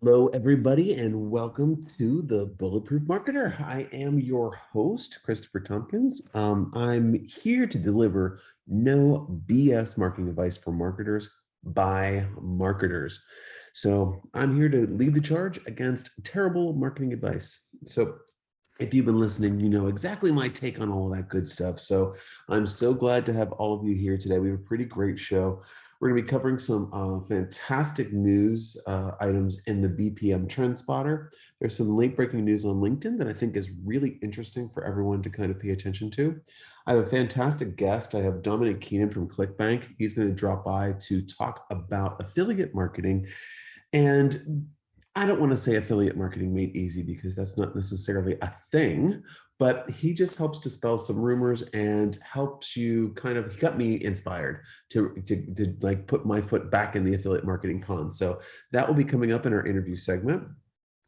Hello, everybody, and welcome to the Bulletproof Marketer. I am your host, Christopher Tompkins. I'm here to deliver no BS marketing advice for marketers by marketers. So I'm here to lead the charge against terrible marketing advice. So if you've been listening, you know exactly my take on all of that good stuff. So I'm so glad to have all of you here today. We have a pretty great show. We're going to be covering some fantastic news items in the Bpm Trendspotter. There's some late breaking news on LinkedIn that I think is really interesting for everyone to kind of pay attention to. I have a fantastic guest. I have Dominick Keenan from ClickBank. He's going to drop by to talk about affiliate marketing. And I don't want to say affiliate marketing made easy because that's not necessarily a thing, but he just helps dispel some rumors and helps you kind of, he got me inspired to like put my foot back in the affiliate marketing pond. So that will be coming up in our interview segment.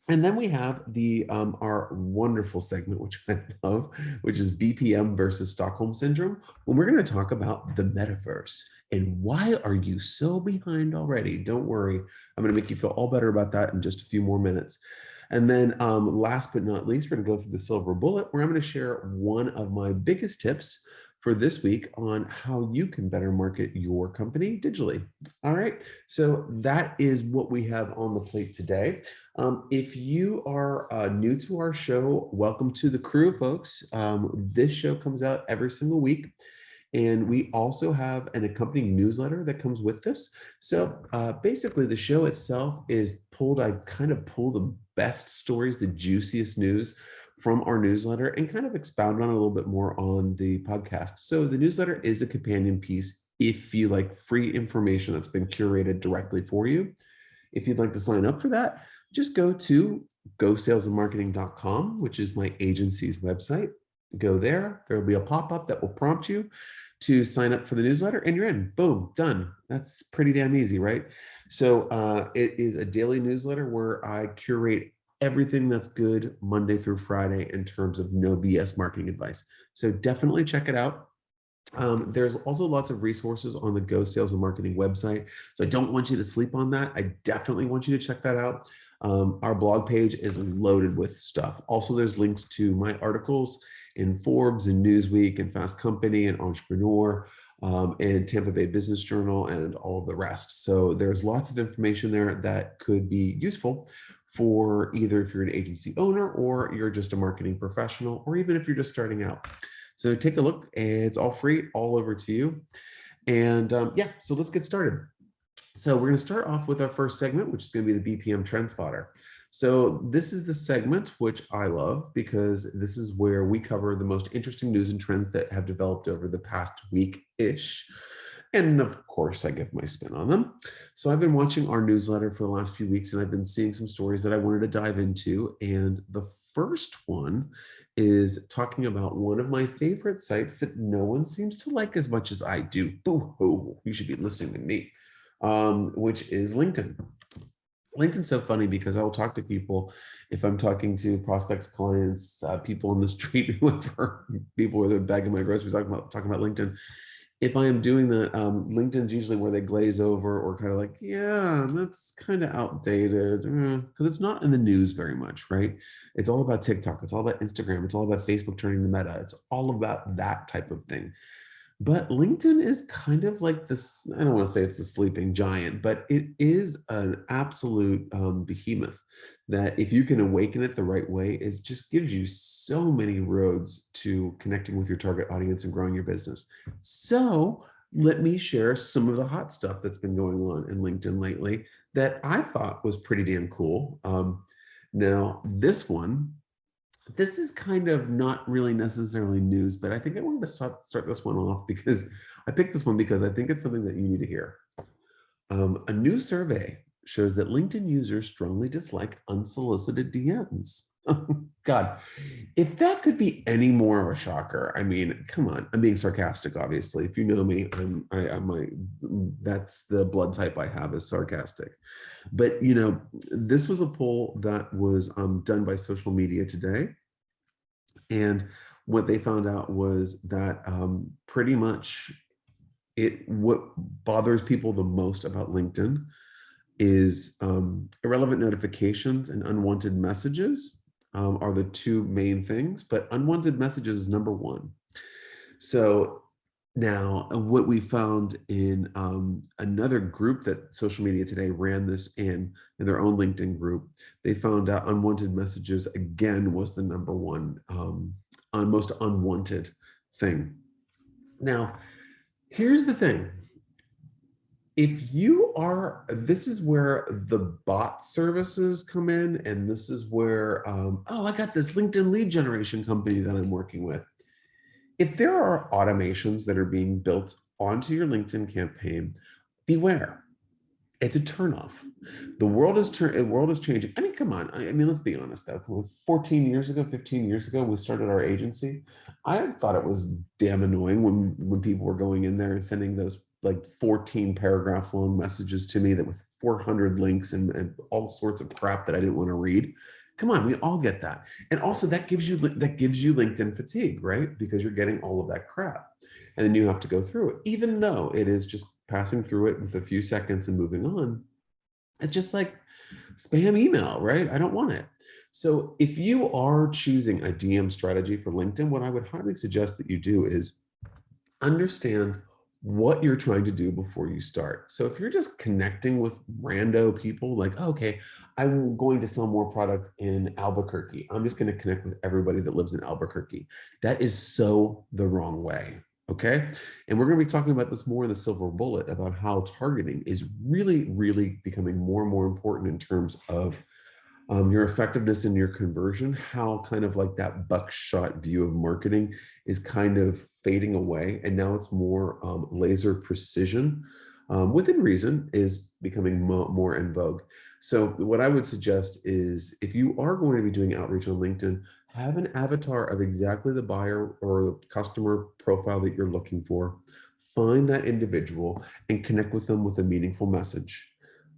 And then we have the our wonderful segment, which I love, which is BPM versus Stockholm Syndrome, when we're going to talk about the metaverse. And why are you so behind already? Don't worry. I'm going to make you feel all better about that in just a few more minutes. And then last but not least, we're going to go through the silver bullet, where I'm going to share one of my biggest tips for this week on how you can better market your company digitally. All right, so that is what we have on the plate today. If you are new to our show, welcome to the crew, folks. This show comes out every single week. And we also have an accompanying newsletter that comes with this. So basically the show itself is I kind of pull the best stories, the juiciest news from our newsletter and kind of expound on it a little bit more on the podcast. So the newsletter is a companion piece if you like free information that's been curated directly for you. If you'd like to sign up for that, just go to gosalesandmarketing.com, which is my agency's website. Go there. There will be a pop-up that will prompt you to sign up for the newsletter, and you're in. Boom, done. That's pretty damn easy, right? So it is a daily newsletter where I curate everything that's good Monday through Friday in terms of no BS marketing advice. So definitely check it out. There's also lots of resources on the Go Sales and Marketing website. So I don't want you to sleep on that. I definitely want you to check that out. Our blog page is loaded with stuff. Also, there's links to my articles in Forbes and Newsweek and Fast Company and Entrepreneur and Tampa Bay Business Journal and all of the rest. So there's lots of information there that could be useful for either if you're an agency owner or you're just a marketing professional, or even if you're just starting out. So take a look. It's all free, all over to you. And yeah, so let's get started. So we're going to start off with our first segment, which is going to be the BPM Trendspotter. So this is the segment which I love because this is where we cover the most interesting news and trends that have developed over the past week-ish. And of course, I give my spin on them. So I've been watching our newsletter for the last few weeks, and I've been seeing some stories that I wanted to dive into. And the first one is talking about one of my favorite sites that no one seems to like as much as I do. Boo-hoo, you should be listening to me, which is LinkedIn. LinkedIn's so funny because I will talk to people if I'm talking to prospects, clients, people on the street, whoever, people where they're bagging my groceries, talking about LinkedIn. If I am doing that, LinkedIn's usually where they glaze over or kind of like, yeah, that's kind of outdated because it's not in the news very much, right? It's all about TikTok. It's all about Instagram. It's all about Facebook turning to Meta. It's all about that type of thing. But LinkedIn is kind of like this, I don't want to say it's the sleeping giant, but it is an absolute behemoth that if you can awaken it the right way, it just gives you so many roads to connecting with your target audience and growing your business. So let me share some of the hot stuff that's been going on in LinkedIn lately that I thought was pretty damn cool. Now, this is kind of not really necessarily news, but I think I wanted to start this one off because I picked this one because I think it's something that you need to hear. A new survey shows that LinkedIn users strongly dislike unsolicited DMs. God, if that could be any more of a shocker, I mean, come on. I'm being sarcastic, obviously. If you know me, that's the blood type I have is sarcastic. But, you know, this was a poll that was done by Social Media Today. And what they found out was that pretty much what bothers people the most about LinkedIn is irrelevant notifications and unwanted messages are the two main things, but unwanted messages is number one. So now what we found in another group that Social Media Today ran this in their own LinkedIn group, they found out unwanted messages again was the number one most unwanted thing. Now, here's the thing. If you are, this is where the bot services come in, and this is where, I got this LinkedIn lead generation company that I'm working with. If there are automations that are being built onto your LinkedIn campaign, beware. It's a turnoff. The world is changing. I mean, come on. I mean, let's be honest though. 14 years ago, 15 years ago, we started our agency. I thought it was damn annoying when people were going in there and sending those like 14 paragraph long messages to me that with 400 links and all sorts of crap that I didn't want to read. Come on, we all get that. And also that gives you LinkedIn fatigue, right? Because you're getting all of that crap. And then you have to go through it, even though it is just passing through it with a few seconds and moving on. It's just like spam email, right? I don't want it. So if you are choosing a DM strategy for LinkedIn, what I would highly suggest that you do is understand what you're trying to do before you start. So if you're just connecting with rando people, like, oh, okay, I'm going to sell more product in Albuquerque. I'm just going to connect with everybody that lives in Albuquerque. That is so the wrong way. Okay. And we're going to be talking about this more in the silver bullet about how targeting is really, really becoming more and more important in terms of your effectiveness and your conversion, how kind of like that buckshot view of marketing is kind of fading away. And now it's more laser precision within reason is becoming more in vogue. So what I would suggest is if you are going to be doing outreach on LinkedIn, have an avatar of exactly the buyer or the customer profile that you're looking for. Find that individual and connect with them with a meaningful message.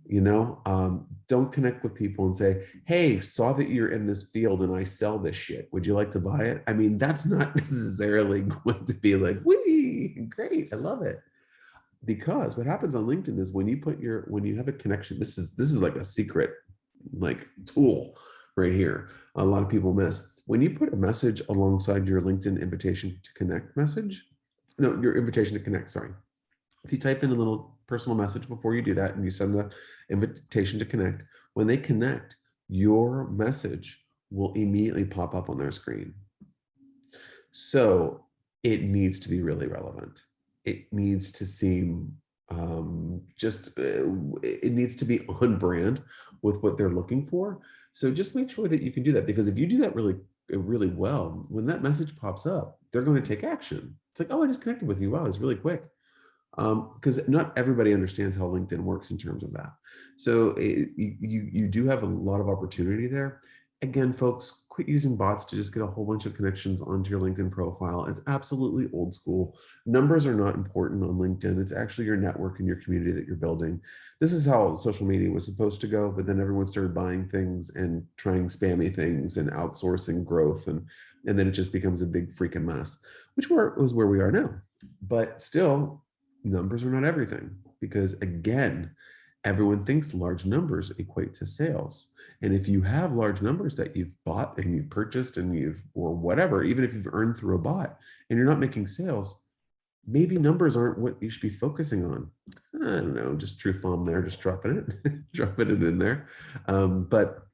Don't connect with people and say, hey, saw that you're in this field and I sell this shit. Would you like to buy it? I mean, that's not necessarily going to be like, wee, great, I love it. Because what happens on LinkedIn is when you have a connection, this is like a secret like tool right here. A lot of people miss. When you put a message alongside your LinkedIn invitation to connect message, no, your invitation to connect, sorry. If you type in a little personal message before you do that and you send the invitation to connect, when they connect, your message will immediately pop up on their screen. So it needs to be really relevant. It needs to seem it needs to be on brand with what they're looking for. So just make sure that you can do that, because if you do that really well, when that message pops up, they're going to take action. It's like, oh, I just connected with you. Wow, it's really quick. Because not everybody understands how LinkedIn works in terms of that. So you do have a lot of opportunity there. Again, folks, quit using bots to just get a whole bunch of connections onto your LinkedIn profile. It's absolutely old school. Numbers are not important on LinkedIn. It's actually your network and your community that you're building. This is how social media was supposed to go, but then everyone started buying things and trying spammy things and outsourcing growth, and then it just becomes a big freaking mess, which was where we are now. But still, numbers are not everything, because again, everyone thinks large numbers equate to sales. And if you have large numbers that you've bought and you've purchased and or whatever, even if you've earned through a bot and you're not making sales, maybe numbers aren't what you should be focusing on. I don't know, just truth bomb there, just dropping it in there. But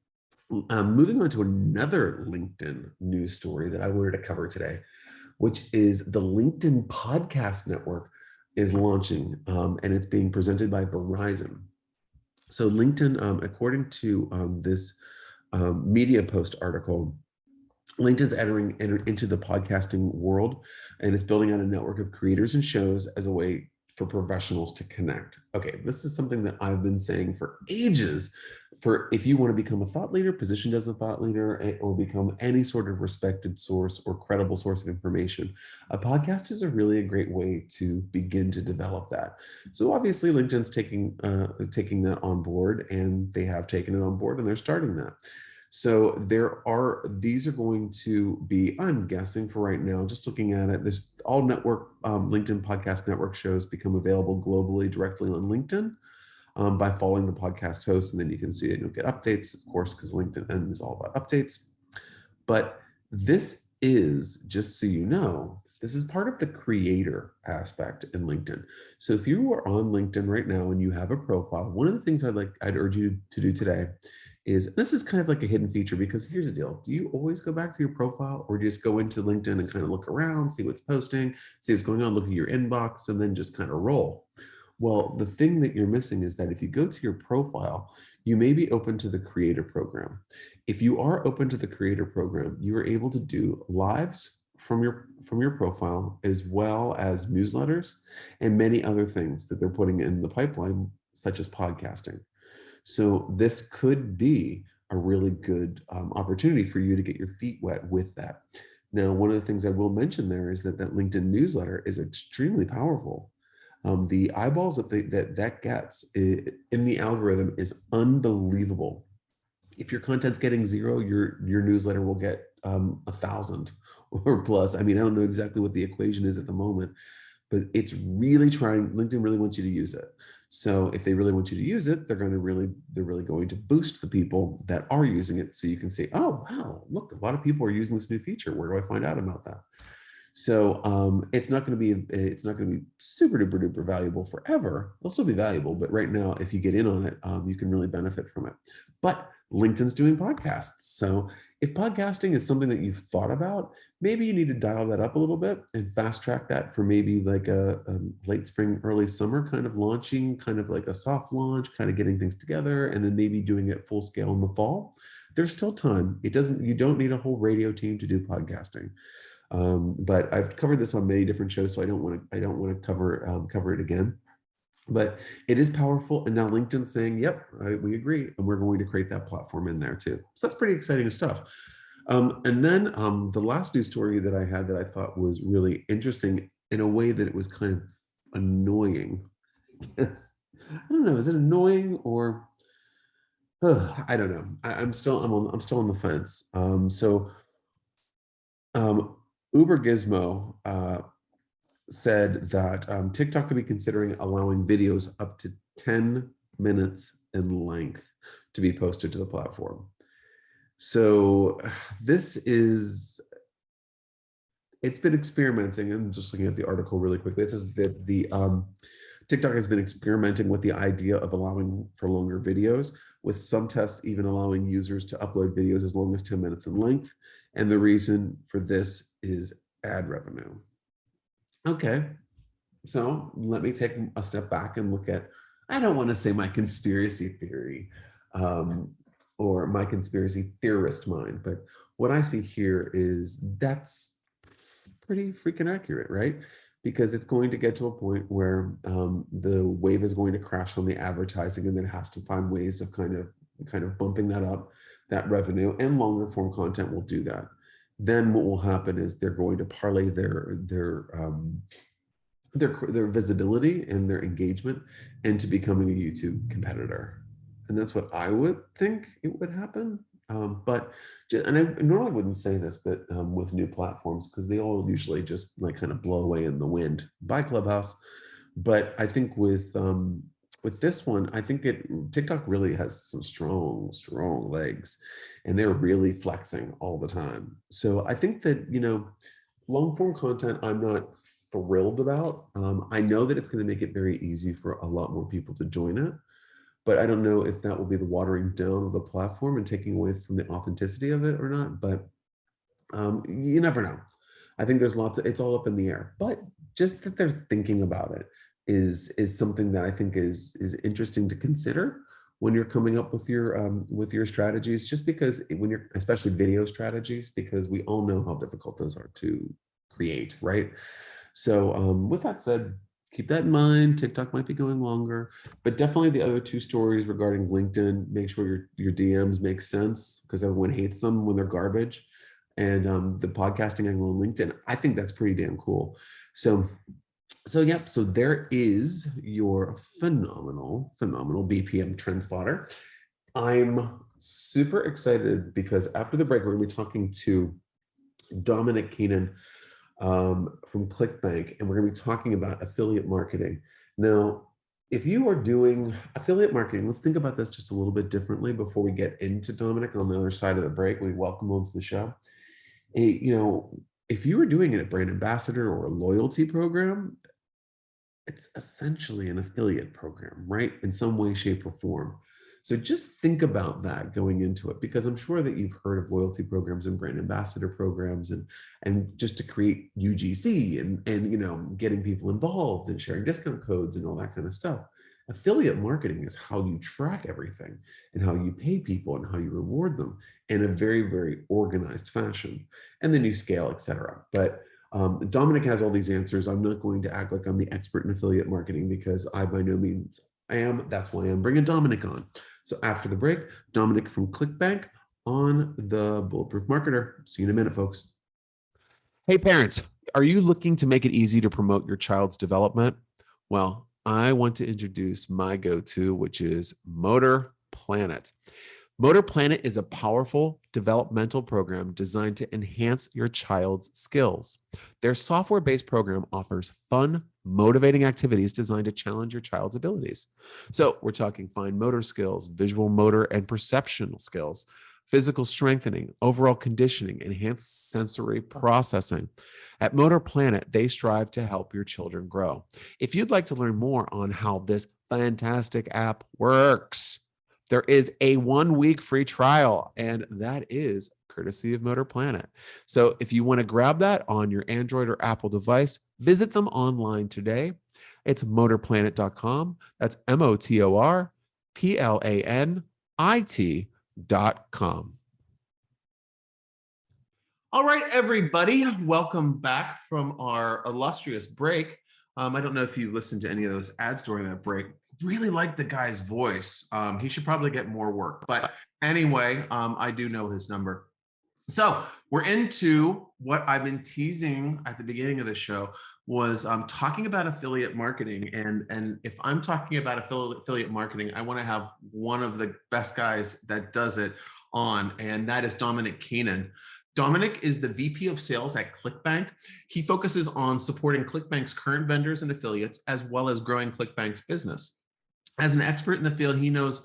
moving on to another LinkedIn news story that I wanted to cover today, which is the LinkedIn Podcast Network is launching, and it's being presented by Verizon. So LinkedIn, according to this Media Post article, LinkedIn's entering into the podcasting world, and it's building out a network of creators and shows as a way for professionals to connect. Okay, this is something that I've been saying for ages. For if you want to become a thought leader, positioned as a thought leader, or become any sort of respected source or credible source of information, a podcast is a great way to begin to develop that. So obviously LinkedIn's taking that on board, and they have taken it on board, and they're starting that. So these are going to be, I'm guessing for right now, just looking at it, there's all network LinkedIn podcast network shows become available globally directly on LinkedIn. by following the podcast host, and then you can see it. You'll get updates, of course, because LinkedIn is all about updates. But this is, just so you know, this is part of the creator aspect in LinkedIn. So if you are on LinkedIn right now and you have a profile, one of the things I'd urge you to do today is, this is kind of like a hidden feature, because here's the deal. Do you always go back to your profile, or just go into LinkedIn and kind of look around, see what's posting, see what's going on, look at your inbox, and then just kind of roll? Well, the thing that you're missing is that if you go to your profile, you may be open to the creator program. If you are open to the creator program, you are able to do lives from your profile, as well as newsletters and many other things that they're putting in the pipeline, such as podcasting. So this could be a really good opportunity for you to get your feet wet with that. Now, one of the things I will mention there is that LinkedIn newsletter is extremely powerful. The eyeballs that gets in the algorithm is unbelievable. If your content's getting 0, your newsletter will get 1,000 or plus. I mean, I don't know exactly what the equation is at the moment, but it's really trying. LinkedIn really wants you to use it. So if they really want you to use it, they're really going to boost the people that are using it. So you can say, oh wow, look, a lot of people are using this new feature. Where do I find out about that? So it's not going to be super duper duper valuable forever. It'll still be valuable, but right now, if you get in on it, you can really benefit from it. But LinkedIn's doing podcasts. So if podcasting is something that you've thought about, maybe you need to dial that up a little bit and fast track that for maybe like a late spring, early summer kind of launching, kind of like a soft launch, kind of getting things together, and then maybe doing it full scale in the fall. There's still time. You don't need a whole radio team to do podcasting. But I've covered this on many different shows, so I don't want to cover it again. But it is powerful, and now LinkedIn's saying, "Yep, we agree, and we're going to create that platform in there too." So that's pretty exciting stuff. And then the last news story that I had that I thought was really interesting in a way that it was kind of annoying. I don't know, is it annoying or I don't know. I'm still on the fence. Uber Gizmo said that TikTok could be considering allowing videos up to 10 minutes in length to be posted to the platform. So it's been experimenting, and just looking at the article really quickly, it says that the TikTok has been experimenting with the idea of allowing for longer videos, with some tests even allowing users to upload videos as long as 10 minutes in length. And the reason for this is ad revenue. Okay, so let me take a step back and look at, I don't want to say my conspiracy theory or my conspiracy theorist mind, but what I see here is that's pretty freaking accurate, right? Because it's going to get to a point where the wave is going to crash on the advertising, and then it has to find ways of kind of bumping that up, that revenue, and longer form content will do that. Then what will happen is they're going to parlay their visibility and their engagement into becoming a YouTube competitor. And that's what I would think it would happen. And I normally wouldn't say this, but with new platforms, because they all usually just like kind of blow away in the wind by Clubhouse. But I think with this one, I think TikTok really has some strong legs, and they're really flexing all the time. So I think that, long form content, I'm not thrilled about. I know that it's going to make it very easy for a lot more people to join it, but I don't know if that will be the watering down of the platform and taking away from the authenticity of it or not. But you never know. I think there's it's all up in the air. But just that they're thinking about it is something that I think is interesting to consider when you're coming up with your strategies. Just because when you're, especially video strategies, because we all know how difficult those are to create, right? So with that said, keep that in mind. TikTok might be going longer, but definitely the other two stories regarding LinkedIn, make sure your DMs make sense, because everyone hates them when they're garbage. And the podcasting angle on LinkedIn, I think that's pretty damn cool. So yep, so there is your phenomenal BPM Trendspotter. I'm super excited because after the break, we're gonna be talking to Dominick Keenan from ClickBank, and we're going to be talking about affiliate marketing. Now, if you are doing affiliate marketing, let's think about this just a little bit differently before we get into Dominick on the other side of the break. We welcome him to the show. If you were doing a brand ambassador or a loyalty program, it's essentially an affiliate program, right? In some way, shape, or form. So just think about that going into it, because I'm sure that you've heard of loyalty programs and brand ambassador programs and just to create UGC and getting people involved and sharing discount codes and all that kind of stuff. Affiliate marketing is how you track everything and how you pay people and how you reward them in a very, very organized fashion. And then you scale, et cetera. But Dominick has all these answers. I'm not going to act like I'm the expert in affiliate marketing because I by no means am. That's why I'm bringing Dominick on. So after the break, Dominick from ClickBank on the Bulletproof Marketer. See you in a minute, folks. Hey, parents, are you looking to make it easy to promote your child's development? Well, I want to introduce my go-to, which is Motor Planet. Motor Planet is a powerful developmental program designed to enhance your child's skills. Their software-based program offers fun, motivating activities designed to challenge your child's abilities. So we're talking fine motor skills, visual motor and perceptual skills, physical strengthening, overall conditioning, enhanced sensory processing. At Motor Planet, they strive to help your children grow. If you'd like to learn more on how this fantastic app works, there is a 1-week free trial, and that is courtesy of Motor Planet. So if you want to grab that on your Android or Apple device, visit them online today. It's motorplanet.com. That's motorplanit.com. All right, everybody, welcome back from our illustrious break. I don't know if you listened to any of those ads during that break. Really like the guy's voice. He should probably get more work. But anyway, I do know his number. So we're into what I've been teasing at the beginning of the show was talking about affiliate marketing. And if I'm talking about affiliate marketing, I want to have one of the best guys that does it on, and that is Dominick Keenan. Dominick is the VP of Sales at ClickBank. He focuses on supporting ClickBank's current vendors and affiliates, as well as growing ClickBank's business. As an expert in the field, he knows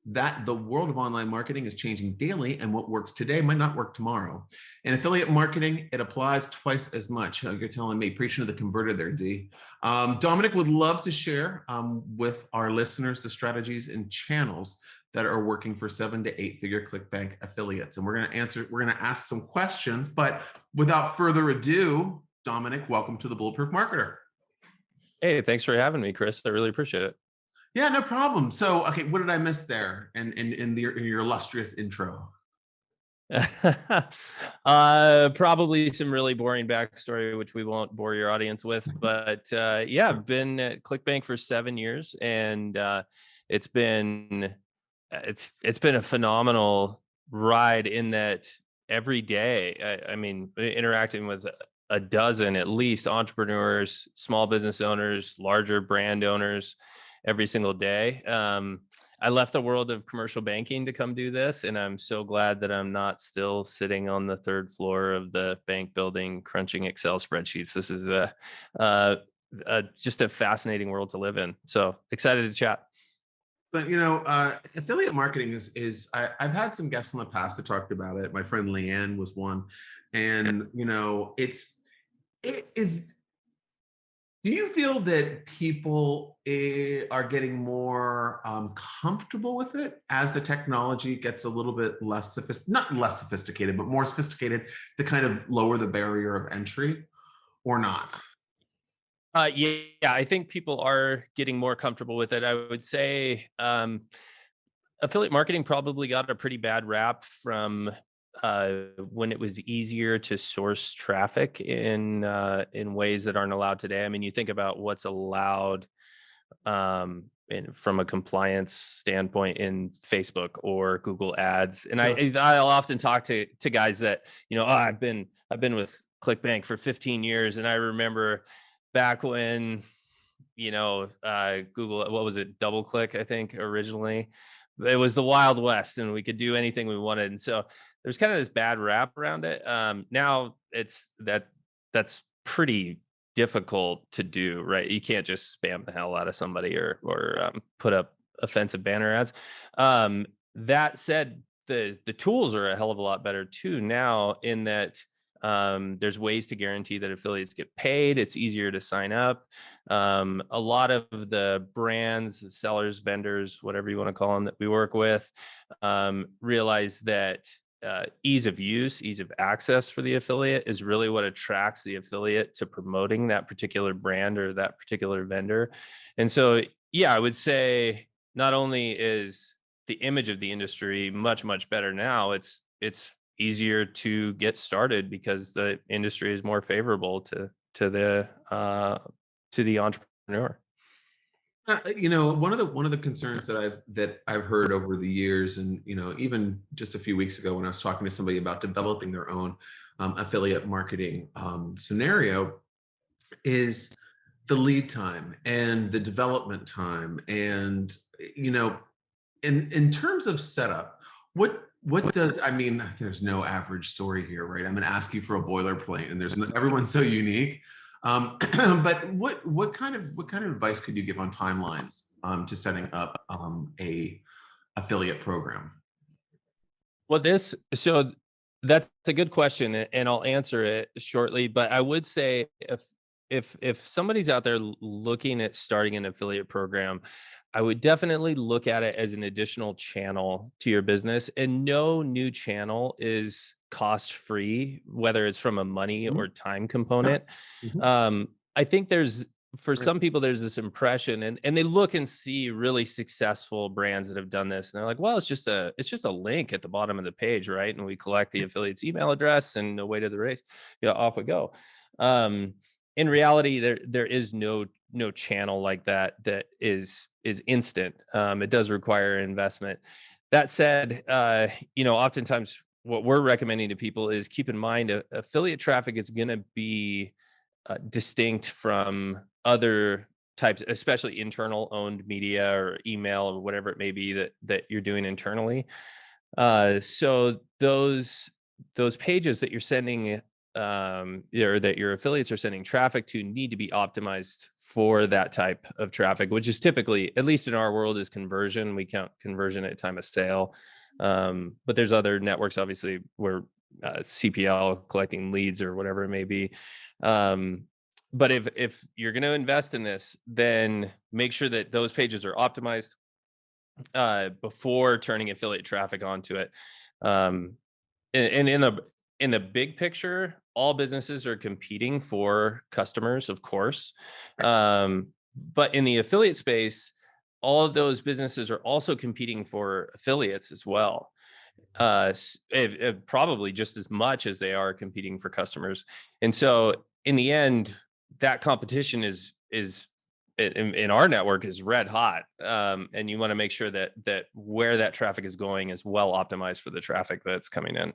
that the world of online marketing is changing daily, and what works today might not work tomorrow. In affiliate marketing, it applies twice as much. You're telling me, preaching to the converted there, D. Dominick would love to share with our listeners the strategies and channels that are working for 7 to 8 figure ClickBank affiliates. And we're going to ask some questions, but without further ado, Dominick, welcome to the Bulletproof Marketer. Hey, thanks for having me, Chris. I really appreciate it. Yeah, no problem. So, okay, what did I miss there in your illustrious intro? Probably some really boring backstory, which we won't bore your audience with. But yeah, I've been at ClickBank for 7 years, and it's been a phenomenal ride in that every day, I mean, interacting with a dozen at least entrepreneurs, small business owners, larger brand owners every single day. I left the world of commercial banking to come do this, and I'm so glad that I'm not still sitting on the 3rd floor of the bank building crunching Excel spreadsheets. This is just a fascinating world to live in. So excited to chat. But affiliate marketing is I've had some guests in the past that talked about it. My friend Leanne was one, and it is. Do you feel that people are getting more comfortable with it as the technology gets a little bit less not less sophisticated, but more sophisticated to kind of lower the barrier of entry, or not? Yeah, I think people are getting more comfortable with it. I would say affiliate marketing probably got a pretty bad rap from when it was easier to source traffic in ways that aren't allowed today. I mean, you think about what's allowed from a compliance standpoint in Facebook or Google Ads, and I'll often talk to guys that I've been with ClickBank for 15 years, and I remember back when Google, what was it, DoubleClick, I think originally. It was the Wild West, and we could do anything we wanted. And so there's kind of this bad rap around it. Now that's pretty difficult to do, right? You can't just spam the hell out of somebody or put up offensive banner ads. That said, the tools are a hell of a lot better too now, in that there's ways to guarantee that affiliates get paid. It's easier to sign up. A lot of the brands, sellers, vendors, whatever you want to call them, that we work with, realize that ease of use, ease of access for the affiliate is really what attracts the affiliate to promoting that particular brand or that particular vendor. And so, yeah, I would say not only is the image of the industry much, much better now, it's easier to get started because the industry is more favorable to the entrepreneur. One of the concerns that I've heard over the years, and even just a few weeks ago when I was talking to somebody about developing their own affiliate marketing scenario, is the lead time and the development time, and in terms of setup, what does, I mean, there's no average story here, right? I'm going to ask you for a boilerplate, and everyone's so unique. But what kind of advice could you give on timelines to setting up a affiliate program? Well, so that's a good question, and I'll answer it shortly. But I would say, if somebody's out there looking at starting an affiliate program, I would definitely look at it as an additional channel to your business. And no new channel is cost free, whether it's from a money or time component. I think for some people, there's this impression, and they look and see really successful brands that have done this, and they're like, well, it's just a link at the bottom of the page, right? And we collect the affiliate's email address and away to the race, off we go. In reality, there is no channel like that is instant. It does require investment. That said, oftentimes what we're recommending to people is keep in mind affiliate traffic is going to be distinct from other types, especially internal owned media or email or whatever it may be that you're doing internally. So those pages that you're sending, or that your affiliates are sending traffic to, need to be optimized for that type of traffic, which is typically, at least in our world, is conversion. We count conversion at time of sale. But there's other networks, obviously, where CPL, collecting leads or whatever it may be. But if you're going to invest in this, then make sure that those pages are optimized before turning affiliate traffic onto it. And in the big picture, all businesses are competing for customers, of course. But in the affiliate space, all of those businesses are also competing for affiliates as well. Probably just as much as they are competing for customers. And so in the end, that competition is in our network is red hot. And you want to make sure that where that traffic is going is well optimized for the traffic that's coming in.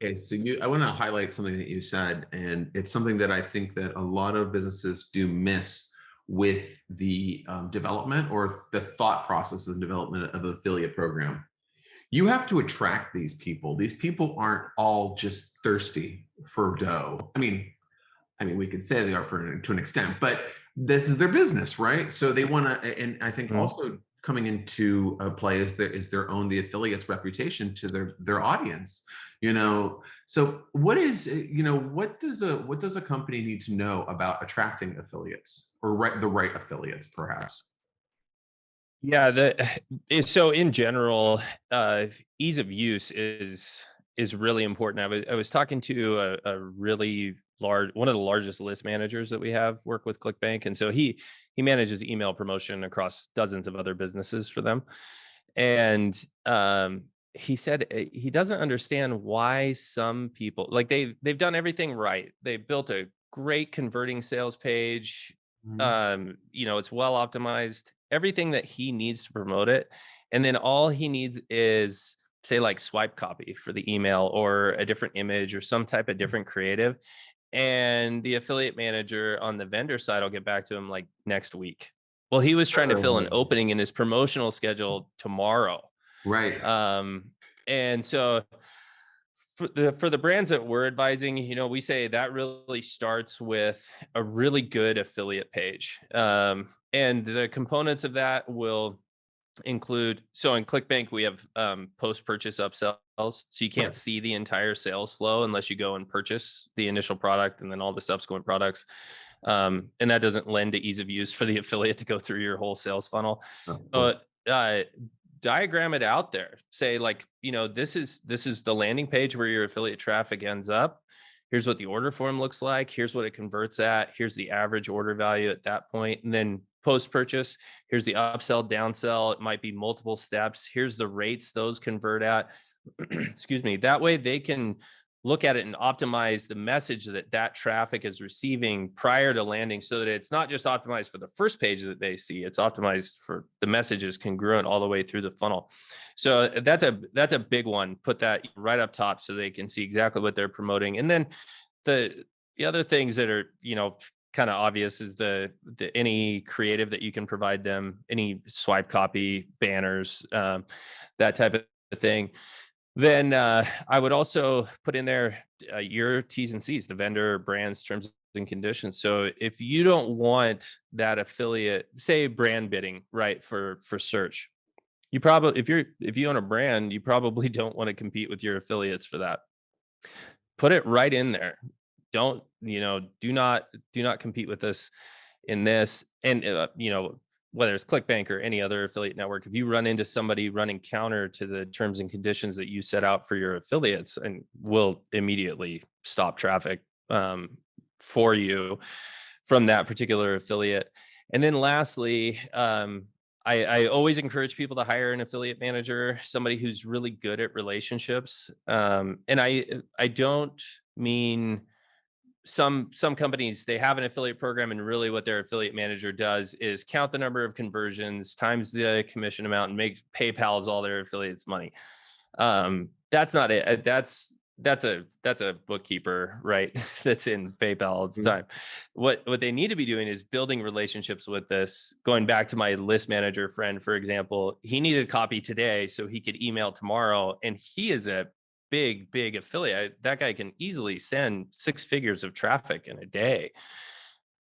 Okay, so I want to highlight something that you said, and it's something that I think that a lot of businesses do miss with the development or the thought process and development of an affiliate program. You have to attract these people. These people aren't all just thirsty for dough. I mean, we could say they are to an extent, but this is their business, right? So they want to, and I think also coming into play is their own, the affiliate's reputation to their audience. So what does a company need to know about attracting affiliates, or the right affiliates, perhaps? Yeah, so in general, ease of use is really important. I was talking to a really large, one of the largest list managers that we have work with ClickBank, and so he manages email promotion across dozens of other businesses for them. And he said he doesn't understand why some people, like, they've done everything right. They built a great converting sales page. It's well optimized, everything that he needs to promote it. And then all he needs is, say, like, swipe copy for the email or a different image or some type of different creative. And the affiliate manager on the vendor side will get back to him like next week. Well, he was trying to fill an opening in his promotional schedule tomorrow. Right. And so for the brands that we're advising, we say that really starts with a really good affiliate page. And the components of that will include, so in ClickBank, we have post-purchase upsells. So you can't see the entire sales flow unless you go and purchase the initial product and then all the subsequent products. And that doesn't lend to ease of use for the affiliate to go through your whole sales funnel. But diagram it out there. Say like, this is the landing page where your affiliate traffic ends up. Here's what the order form looks like. Here's what it converts at. Here's the average order value at that point. And then post-purchase, here's the upsell, downsell. It might be multiple steps. Here's the rates those convert at. Excuse me. That way they can look at it and optimize the message that traffic is receiving prior to landing, so that it's not just optimized for the first page that they see, it's optimized for the messages congruent all the way through the funnel. So that's a big one. Put that right up top so they can see exactly what they're promoting. And then the other things that are, kind of obvious is the any creative that you can provide them, any swipe copy, banners, that type of thing. Then I would also put in there your T's and C's, the vendor, brands, terms and conditions. So if you don't want that affiliate, say brand bidding, right, for search, you probably, if you own a brand, you probably don't want to compete with your affiliates for that. Put it right in there. Don't, do not compete with us in this. And whether it's ClickBank or any other affiliate network, if you run into somebody running counter to the terms and conditions that you set out for your affiliates, and will immediately stop traffic for you from that particular affiliate. And then lastly, I always encourage people to hire an affiliate manager, somebody who's really good at relationships. And I don't mean some companies, they have an affiliate program, and really what their affiliate manager does is count the number of conversions times the commission amount and make PayPal's all their affiliates money. That's not it. That's a bookkeeper, right? That's in PayPal all the time. What they need to be doing is building relationships with this. Going back to my list manager friend, for example, he needed copy today so he could email tomorrow, and he is a big affiliate. That guy can easily send 6 figures of traffic in a day.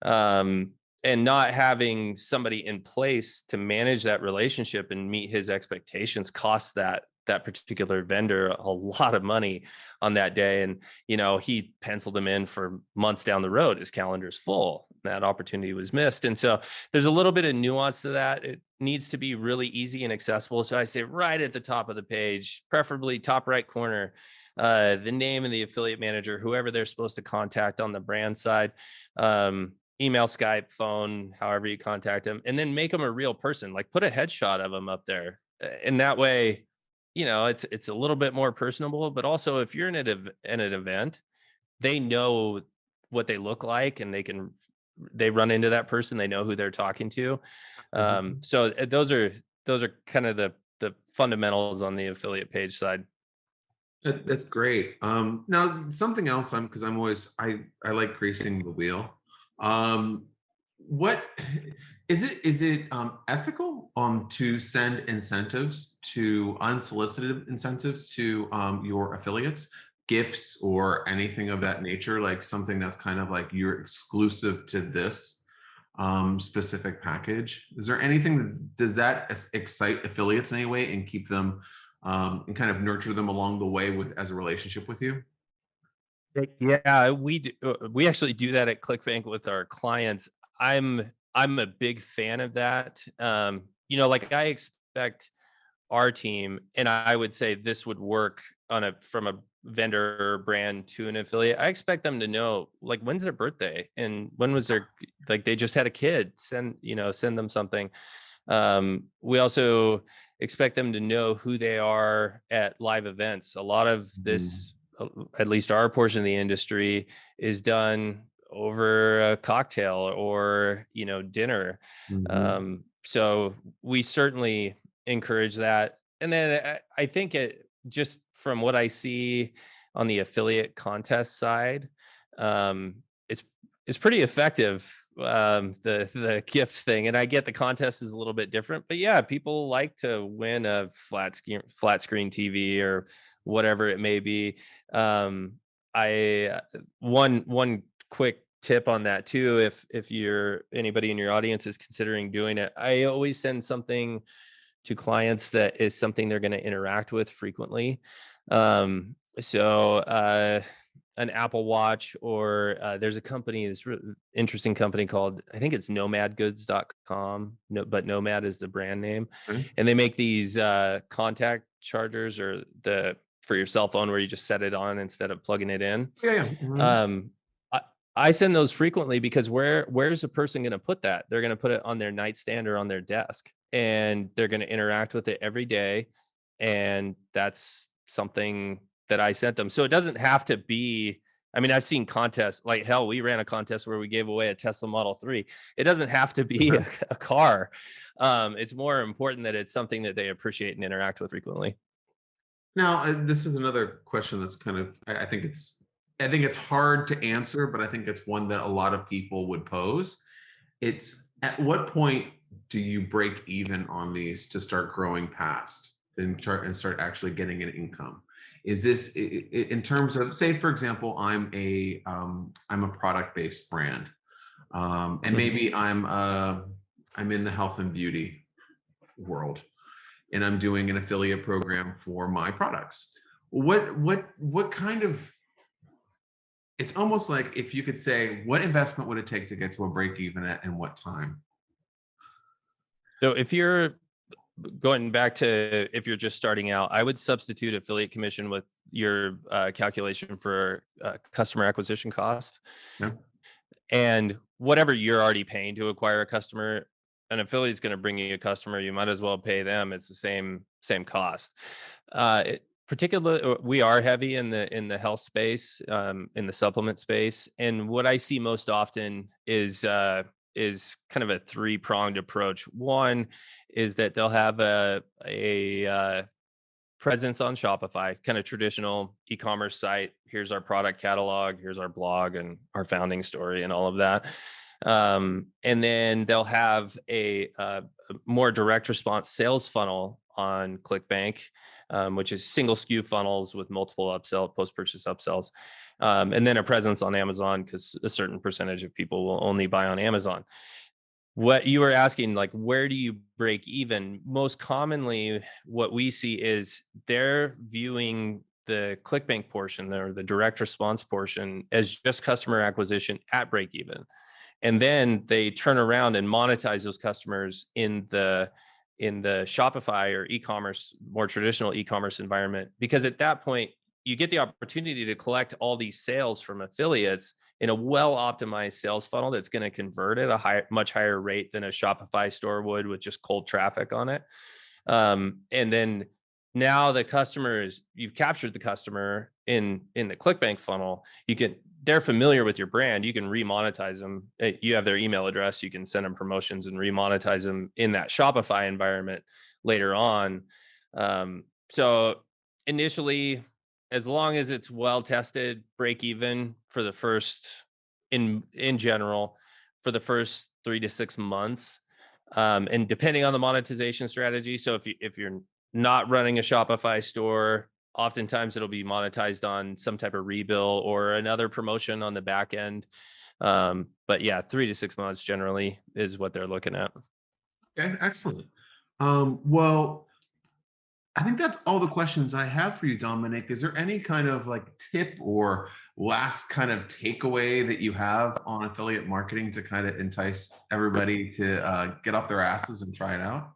And not having somebody in place to manage that relationship and meet his expectations costs that particular vendor a lot of money on that day. And, he penciled him in for months down the road. His calendar's full. That opportunity was missed. And so there's a little bit of nuance to that. It needs to be really easy and accessible. So I say right at the top of the page, preferably top right corner, the name of the affiliate manager, whoever they're supposed to contact on the brand side, email, Skype, phone, however you contact them, and then make them a real person. Like put a headshot of them up there. And that way, it's a little bit more personable. But also, if you're in an event, they know what they look like, and they run into that person, they know who they're talking to. So those are kind of the fundamentals on the affiliate page side. That's great. Now something else, because I like greasing the wheel. What is it ethical to send unsolicited incentives to your affiliates, gifts or anything of that nature, like something that's kind of like you're exclusive to this specific package? Is there anything does that excite affiliates in any way and keep them and kind of nurture them along the way as a relationship with you? Yeah, we actually do that at ClickBank with our clients. I'm a big fan of that. Like I expect our team, and I would say this would work from a vendor or brand to an affiliate. I expect them to know, like, when's their birthday and when was they just had a kid, send them something. We also expect them to know who they are at live events. A lot of this, at least our portion of the industry, is done over a cocktail or dinner. So we certainly encourage that. And then I think just from what I see on the affiliate contest side, is pretty effective. The gift thing, and I get the contest is a little bit different, but yeah, people like to win a flat screen TV or whatever it may be. I one quick tip on that too, if you're anybody in your audience is considering doing it, I always send something to clients that is something they're going to interact with frequently. So an Apple Watch, or there's a company, interesting company called, I think it's nomadgoods.com, no, but Nomad is the brand name. Okay. And they make these contact chargers, or for your cell phone, where you just set it on instead of plugging it in. Yeah, yeah. Mhm. Um, I, I send those frequently because where's a person going to put that? They're going to put it on their nightstand or on their desk, and they're going to interact with it every day. And that's something that I sent them. So it doesn't have to be, I mean, I've seen contests, like hell, we ran a contest where we gave away a Tesla Model 3. It doesn't have to be a car. It's more important that it's something that they appreciate and interact with frequently. Now, this is another question that's kind of, I think it's hard to answer, but I think it's one that a lot of people would pose. It's, at what point do you break even on these to start growing past and start actually getting an income? Is this in terms of, say, for example, I'm a product-based brand, and maybe I'm in the health and beauty world, and I'm doing an affiliate program for my products. What kind of, it's almost like, if you could say, what investment would it take to get to a break even at, and what time? So if you're going back to, if you're just starting out, I would substitute affiliate commission with your calculation for customer acquisition cost. Yeah. And whatever you're already paying to acquire a customer, an affiliate's going to bring you a customer. You might as well pay them. It's the same cost. Particularly, we are heavy in the health space, in the supplement space, and what I see most often is kind of a three-pronged approach. One is that they'll have a presence on Shopify, kind of traditional e-commerce site. Here's our product catalog, here's our blog and our founding story and all of that. And then they'll have a more direct response sales funnel on ClickBank, which is single SKU funnels with multiple upsell, post-purchase upsells. And then a presence on Amazon, because a certain percentage of people will only buy on Amazon. What you were asking, like, where do you break even? Most commonly, what we see is they're viewing the ClickBank portion, or the direct response portion, as just customer acquisition at break even. And then they turn around and monetize those customers in the Shopify or e-commerce, more traditional e-commerce environment, because at that point you get the opportunity to collect all these sales from affiliates in a well-optimized sales funnel that's going to convert at a much higher rate than a Shopify store would with just cold traffic on it. And then now you've captured the customer in the ClickBank funnel. They're familiar with your brand. You can remonetize them. You have their email address. You can send them promotions and remonetize them in that Shopify environment later on. So initially, as long as it's well tested, break even for the first, in general, for the first 3 to 6 months, and depending on the monetization strategy. So if you're not running a Shopify store, oftentimes it'll be monetized on some type of rebill or another promotion on the back end. But yeah, 3 to 6 months generally is what they're looking at. Okay, excellent. Well, I think that's all the questions I have for you, Dominic. Is there any kind of like tip or last kind of takeaway that you have on affiliate marketing to kind of entice everybody to get off their asses and try it out?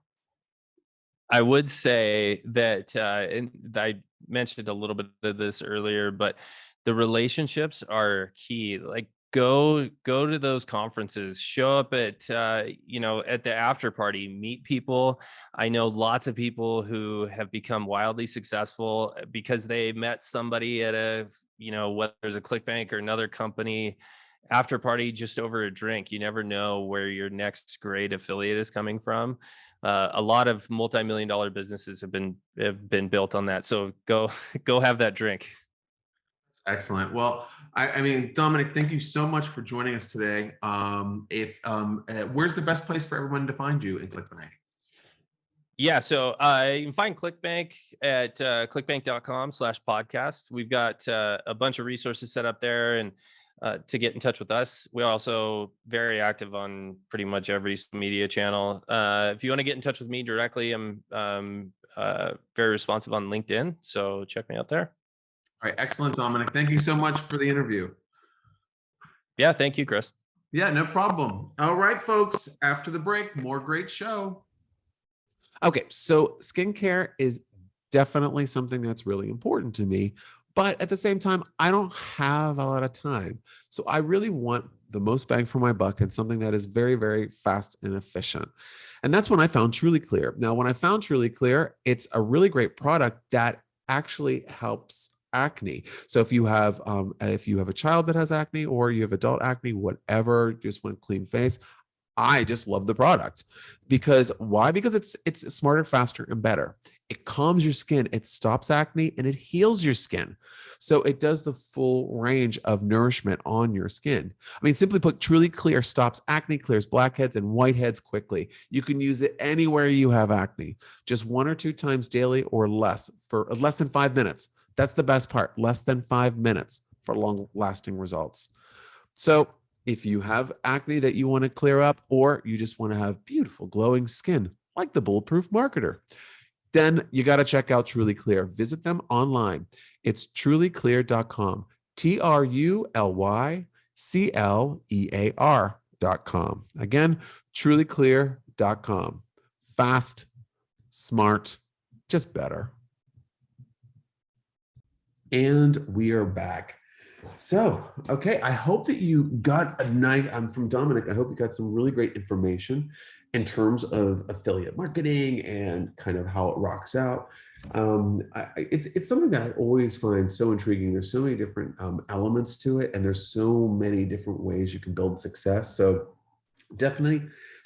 I would say that, and I mentioned a little bit of this earlier, but the relationships are key. Like, go to those conferences, show up at at the after party, meet people. I know lots of people who have become wildly successful because they met somebody at whether there's a ClickBank or another company after party, just over a drink. You never know where your next great affiliate is coming from. A lot of multi-million-dollar businesses have been built on that. So go have that drink. Excellent. Well, I mean, Dominic, thank you so much for joining us today. Where's the best place for everyone to find you in ClickBank? Yeah, so you can find ClickBank at clickbank.com/podcast. We've got a bunch of resources set up there, and to get in touch with us. We're also very active on pretty much every social media channel. If you want to get in touch with me directly, I'm very responsive on LinkedIn, so check me out there. All right, excellent, Dominic. Thank you so much for the interview. Yeah, thank you, Chris. Yeah, no problem. All right, folks, after the break, more great show. Okay, so skincare is definitely something that's really important to me, but at the same time, I don't have a lot of time. So I really want the most bang for my buck and something that is very, very fast and efficient. And that's when I found Truly Clear. Now, when I found Truly Clear, it's a really great product that actually helps acne. So if you have a child that has acne or you have adult acne, whatever, just want clean face, I just love the product. Because why? Because it's smarter, faster, and better. It calms your skin, it stops acne, and it heals your skin. So it does the full range of nourishment on your skin. I mean, simply put, Truly Clear stops acne, clears blackheads and whiteheads quickly. You can use it anywhere you have acne, just 1 or 2 times daily or less for less than 5 minutes. That's the best part, less than 5 minutes for long-lasting results. So if you have acne that you want to clear up, or you just want to have beautiful glowing skin like the Bulletproof Marketer, then you got to check out Truly Clear. Visit them online. It's trulyclear.com, TRULYCLEAR.com. Again, trulyclear.com. Fast, smart, just better. And we are back. So, okay, I hope that you got a nice, I'm from Dominic, I hope you got some really great information in terms of affiliate marketing and kind of how it rocks out. It's something that I always find so intriguing. There's so many different elements to it, and there's so many different ways you can build success. So definitely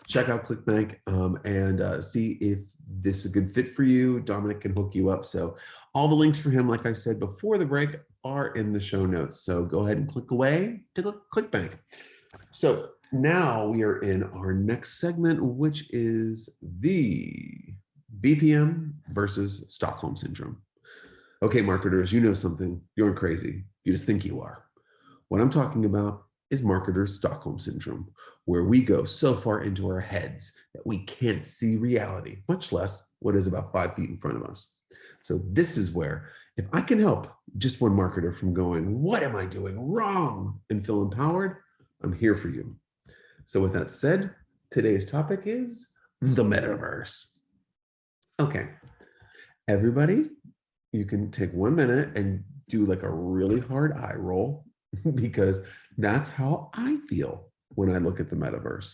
check out ClickBank and see if this is a good fit for you. Dominic can hook you up. So all the links for him, like I said before the break, are in the show notes. So go ahead and click away to ClickBank. So now we are in our next segment, which is the BPM versus Stockholm Syndrome. Okay, marketers, you know something. You aren't crazy. You just think you are. What I'm talking about is marketers' Stockholm Syndrome, where we go so far into our heads that we can't see reality, much less what is about 5 feet in front of us. So this is where, if I can help just one marketer from going, what am I doing wrong, and feel empowered, I'm here for you. So with that said, today's topic is the metaverse. Okay, everybody, you can take 1 minute and do like a really hard eye roll, because that's how I feel when I look at the metaverse.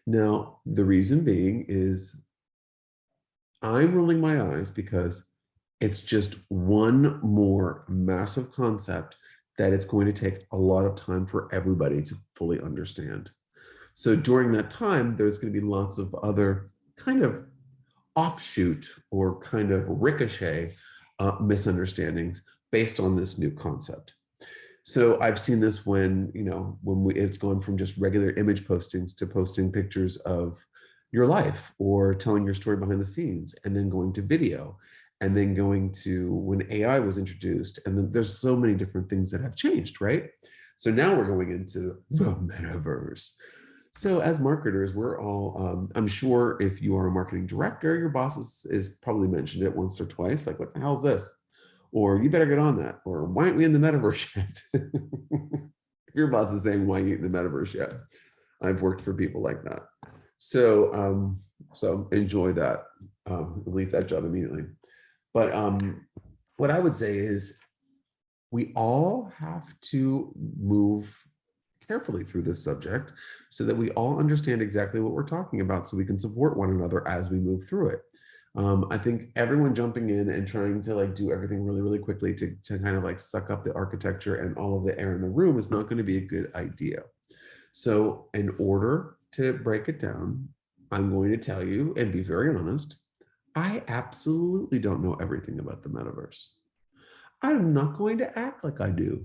Now, the reason being is I'm rolling my eyes because it's just one more massive concept that it's going to take a lot of time for everybody to fully understand. So during that time, there's going to be lots of other kind of offshoot or kind of ricochet misunderstandings based on this new concept. So I've seen this when, it's gone from just regular image postings to posting pictures of your life or telling your story behind the scenes, and then going to video, and then going to when AI was introduced. And then there's so many different things that have changed, right? So now we're going into the metaverse. So as marketers, we're all, I'm sure if you are a marketing director, your boss is probably mentioned it once or twice, like, what the hell is this? Or you better get on that. Or why aren't we in the metaverse yet? If your boss is saying, why aren't you in the metaverse yet? I've worked for people like that. So, so enjoy that, leave that job immediately. But what I would say is we all have to move carefully through this subject so that we all understand exactly what we're talking about, so we can support one another as we move through it. I think everyone jumping in and trying to like do everything really, really quickly to kind of like suck up the architecture and all of the air in the room is not going to be a good idea. So in order to break it down, I'm going to tell you and be very honest, I absolutely don't know everything about the metaverse. I'm not going to act like I do.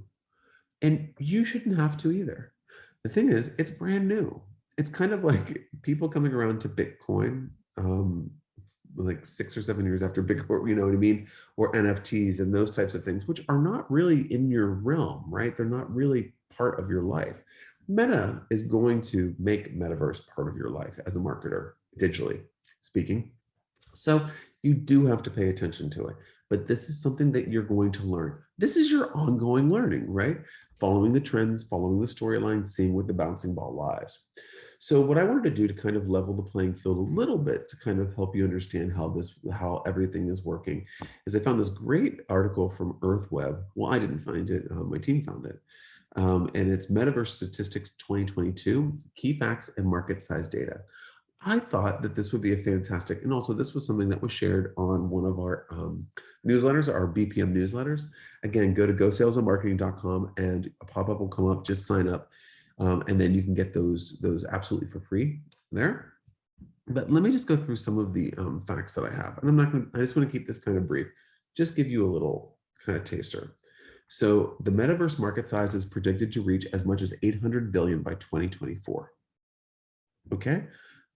And you shouldn't have to either. The thing is, it's brand new. It's kind of like people coming around to Bitcoin, like 6 or 7 years after Bitcoin, you know what I mean? Or NFTs and those types of things, which are not really in your realm, right? They're not really part of your life. Meta is going to make Metaverse part of your life as a marketer, digitally speaking. So you do have to pay attention to it. But this is something that you're going to learn. This is your ongoing learning, right? Following the trends, following the storyline, seeing where the bouncing ball lies. So what I wanted to do to kind of level the playing field a little bit to kind of help you understand how everything is working is I found this great article from EarthWeb. Well, I didn't find it, my team found it. And it's Metaverse Statistics 2022, Key Facts and Market Size Data. I thought that this would be a fantastic, and also this was something that was shared on one of our newsletters, our BPM newsletters. Again, go to gosalesandmarketing.com and a pop-up will come up, just sign up. And then you can get those absolutely for free there. But let me just go through some of the facts that I have. And I just want to keep this kind of brief, just give you a little kind of taster. So the metaverse market size is predicted to reach as much as 800 billion by 2024. Okay,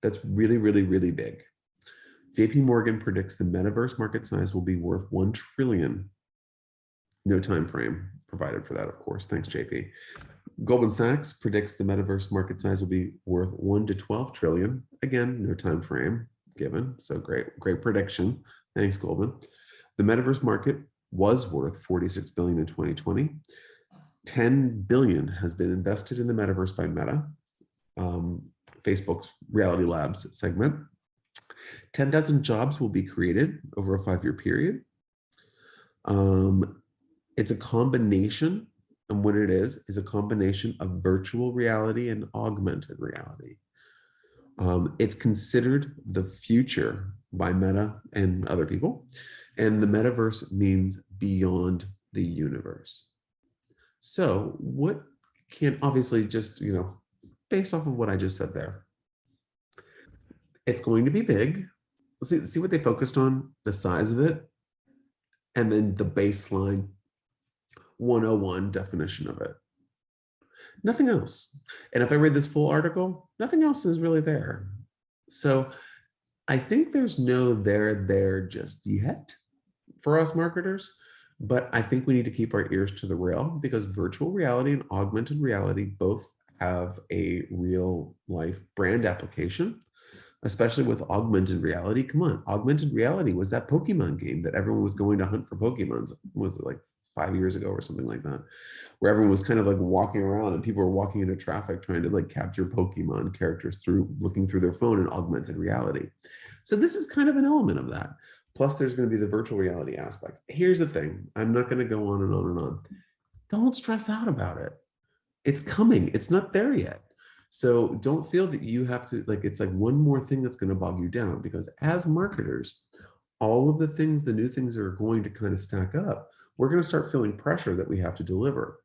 that's really, really, really big. JP Morgan predicts the metaverse market size will be worth 1 trillion. No time frame provided for that, of course. Thanks, JP. Goldman Sachs predicts the metaverse market size will be worth 1 to 12 trillion. Again, no time frame given. So great prediction. Thanks, Goldman. The metaverse market was worth 46 billion in 2020. 10 billion has been invested in the metaverse by Meta, Facebook's Reality Labs segment. 10,000 jobs will be created over a 5-year period. It's a combination, and what it is a combination of virtual reality and augmented reality. It's considered the future by Meta and other people, and the metaverse means beyond the universe. So what can, obviously, just, based off of what I just said there, it's going to be big. See what they focused on, the size of it, and then the baseline 101 definition of it. Nothing else. And if I read this full article, nothing else is really there. So I think there's no there just yet for us marketers, but I think we need to keep our ears to the rail, because virtual reality and augmented reality both have a real life brand application, especially with augmented reality. Come on, augmented reality was that Pokemon game that everyone was going to hunt for Pokemons. Was it like 5 years ago or something like that, where everyone was kind of like walking around and people were walking into traffic trying to like capture Pokemon characters through looking through their phone in augmented reality. So this is kind of an element of that. Plus there's going to be the virtual reality aspect. Here's the thing. I'm not going to go on and on and on. Don't stress out about it. It's coming. It's not there yet. So don't feel that you have to, like, it's like one more thing that's going to bog you down, because as marketers, all of the things, the new things are going to kind of stack up. We're going to start feeling pressure that we have to deliver.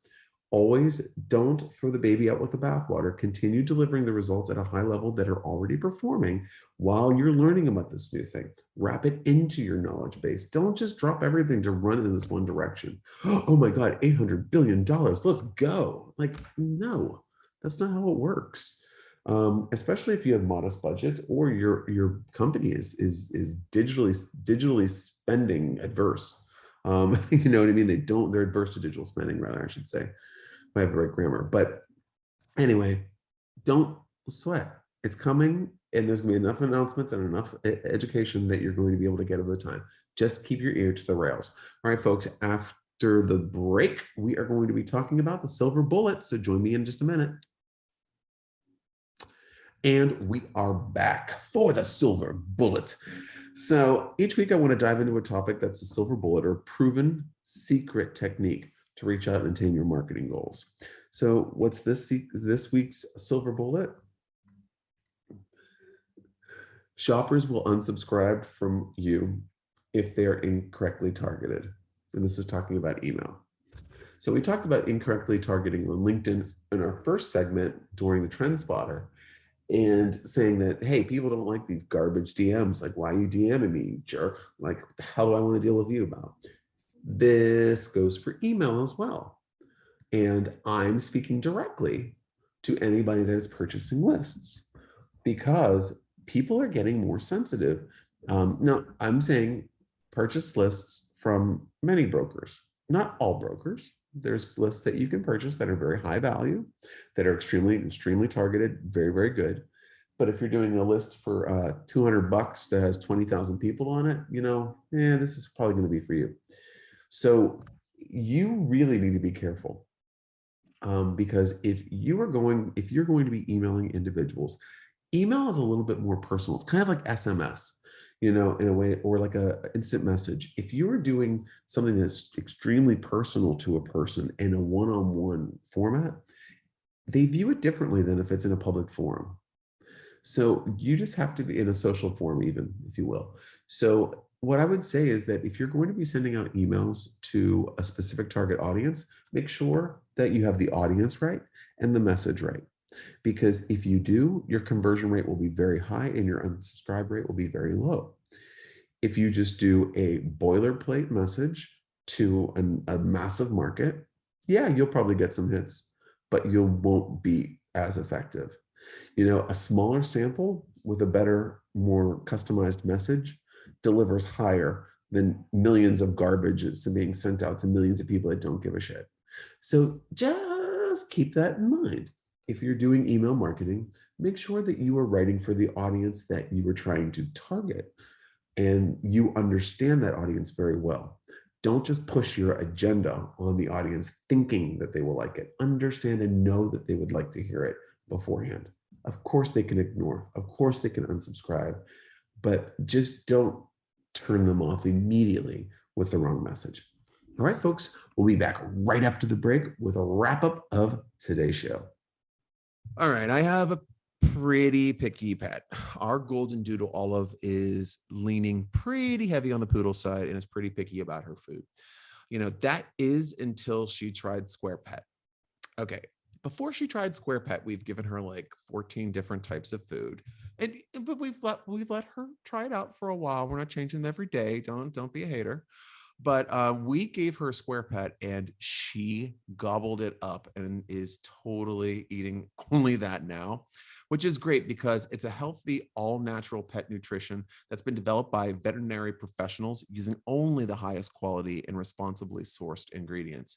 Always don't throw the baby out with the bathwater. Continue delivering the results at a high level that are already performing while you're learning about this new thing. Wrap it into your knowledge base. Don't just drop everything to run in this one direction. Oh my God, $800 billion, let's go. Like, no, that's not how it works. Especially if you have modest budgets, or your company is digitally spending adverse. You know what I mean? They're adverse to digital spending, rather, I should say, if I have the right grammar. But anyway, don't sweat. It's coming, and there's gonna be enough announcements and enough education that you're going to be able to get over the time. Just keep your ear to the rails. All right, folks, after the break, we are going to be talking about the silver bullet. So join me in just a minute. And we are back for the silver bullet. So each week I want to dive into a topic that's a silver bullet, or proven secret technique to reach out and attain your marketing goals. So what's this week's silver bullet? Shoppers will unsubscribe from you if they're incorrectly targeted. And this is talking about email. So we talked about incorrectly targeting on LinkedIn in our first segment during the Trendspotter, and saying that, hey, people don't like these garbage DMs. Like, why are you DMing me, jerk? Like, what the hell do I want to deal with you about? This goes for email as well. And I'm speaking directly to anybody that is purchasing lists because people are getting more sensitive. Now, I'm saying purchase lists from many brokers, not all brokers. There's lists that you can purchase that are very high value, that are extremely targeted, very, very good. But if you're doing a list for $200 that has 20,000 people on it, this is probably going to be for you. So you really need to be careful because if you're going to be emailing individuals, email is a little bit more personal. It's kind of like SMS, in a way, or like a instant message. If you are doing something that's extremely personal to a person in a one-on-one format, they view it differently than if it's in a public forum. So you just have to be in a social forum, even, if you will. So what I would say is that if you're going to be sending out emails to a specific target audience, make sure that you have the audience right and the message right. Because if you do, your conversion rate will be very high and your unsubscribe rate will be very low. If you just do a boilerplate message to a massive market, yeah, you'll probably get some hits, but you won't be as effective. A smaller sample with a better, more customized message delivers higher than millions of garbage being sent out to millions of people that don't give a shit. So just keep that in mind. If you're doing email marketing, make sure that you are writing for the audience that you were trying to target and you understand that audience very well. Don't just push your agenda on the audience thinking that they will like it. Understand and know that they would like to hear it beforehand. Of course they can ignore, of course they can unsubscribe, but just don't turn them off immediately with the wrong message. All right, folks, we'll be back right after the break with a wrap up of today's show. All right, I have a pretty picky pet. Our golden doodle Olive is leaning pretty heavy on the poodle side and is pretty picky about her food. That is until she tried Square Pet. Okay, before she tried Square Pet, we've given her like 14 different types of food, but we've let her try it out for a while. We're not changing them every day. Don't be a hater. But we gave her a Square Pet and she gobbled it up and is totally eating only that now, which is great because it's a healthy, all-natural pet nutrition that's been developed by veterinary professionals using only the highest quality and responsibly sourced ingredients.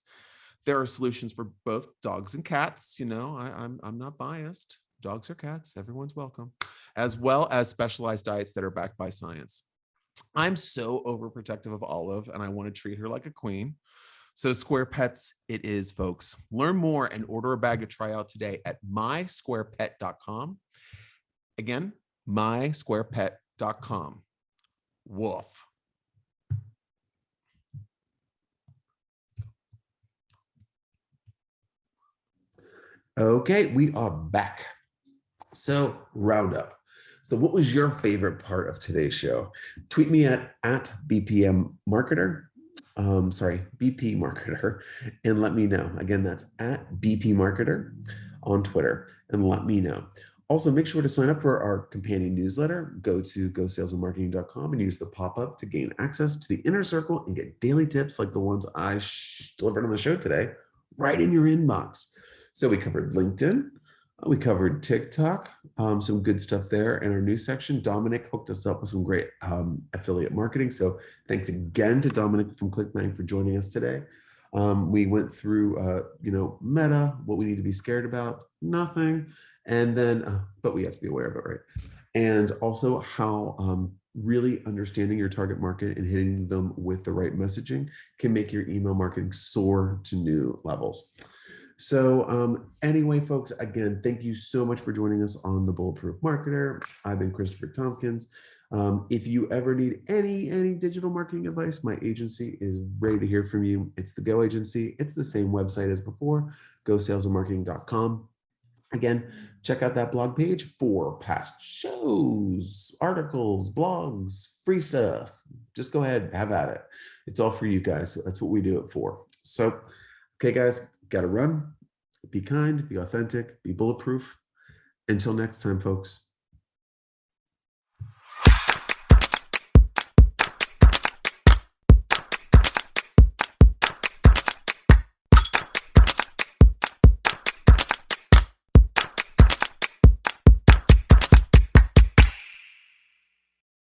There are solutions for both dogs and cats. I'm not biased. Dogs or cats, everyone's welcome, as well as specialized diets that are backed by science. I'm so overprotective of Olive and I want to treat her like a queen. So Square Pets it is, folks. Learn more and order a bag to try out today at mysquarepet.com. Again, mysquarepet.com. Woof. Okay, we are back. So roundup. So what was your favorite part of today's show? Tweet me at Bpm Marketer, BP Marketer, and let me know. Again, that's at BP Marketer on Twitter, and let me know. Also, make sure to sign up for our companion newsletter. Go to gosalesandmarketing.com and use the pop-up to gain access to the inner circle and get daily tips like the ones I delivered on the show today, right in your inbox. So we covered LinkedIn. We covered TikTok, some good stuff there. In our news section, Dominick hooked us up with some great affiliate marketing. So thanks again to Dominick from ClickBank for joining us today. We went through, Meta, what we need to be scared about, nothing. And then, but we have to be aware of it, right? And also how really understanding your target market and hitting them with the right messaging can make your email marketing soar to new levels. So anyway, folks, again, thank you so much for joining us on the Bulletproof Marketer. I've been Christopher Tompkins. If you ever need any digital marketing advice, my agency is ready to hear from you. It's the Go Agency. It's the same website as before, gosalesandmarketing.com. Again, check out that blog page for past shows, articles, blogs, free stuff. Just go ahead, have at it. It's all for you guys. So that's what we do it for. So, okay, guys. Got to run, be kind, be authentic, be bulletproof. Until next time, folks.